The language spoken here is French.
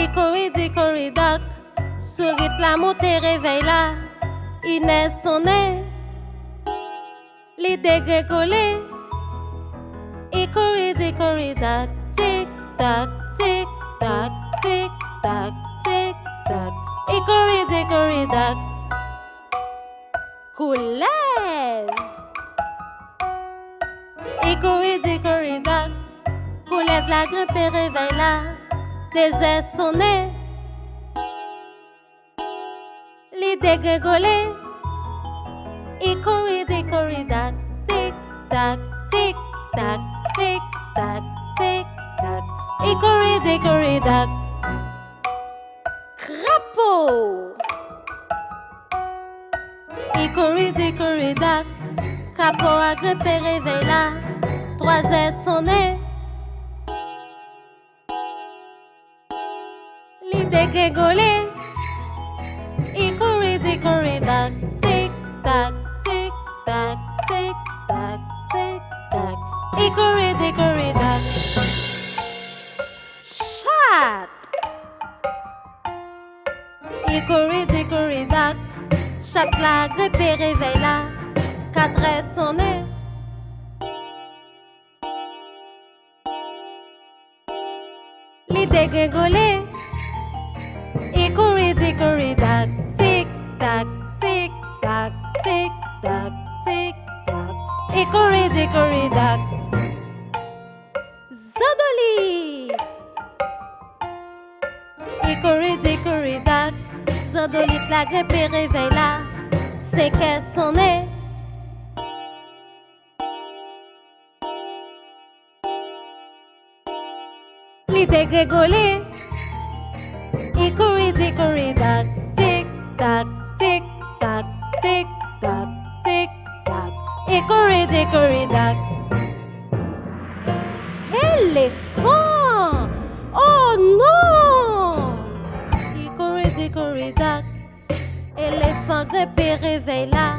Hickory, Dickory, Doc. Sourit la montée, réveille la. Inès sonne. Li dégrégolé. Hickory, Dickory, Doc. Tic, tac, tic, tac, tic, tac, tic, tac. Hickory, Dickory, Doc. Coulève. Hickory, Dickory, Doc. Coulève la grimpe et réveille la. Des ailes sonnées. Li dégrégolé. Hickory, Dickory, Doc. Tic, tac, tic, tac, tic, tac, tic, tac. Hickory, Dickory, Doc. Crapaud. Hickory, Dickory, Doc. Crapaud a grimpé, réveille la. Trois ailes sonnées. Li dégrégolé. Hickory, Dickory, Doc. Tic, tac, tic, tac, tic, tac, tic, tac. Hickory, Dickory, Doc. Chat. Hickory, Dickory, Doc. Chat la grippé, réveille la. Quatre ailes sonnées. Li dégrégolé. Hickory, Dickory, Doc. Tic, tac, tic, tac, tic, tac, tic, tac. Hickory, Dickory, Doc. Zandoli. Hickory, Dickory, Doc. Zandoli la grippe réveille la. C'est qu'elle sonne. Li dégrégolé. Hickory, Dickory, Doc. Tic, tac, tic, tac, tic, tac, tic, tac. Hickory, Dickory, Doc. Éléphant! Oh non! Hickory, Dickory, Doc. Éléphant grippé, réveille la.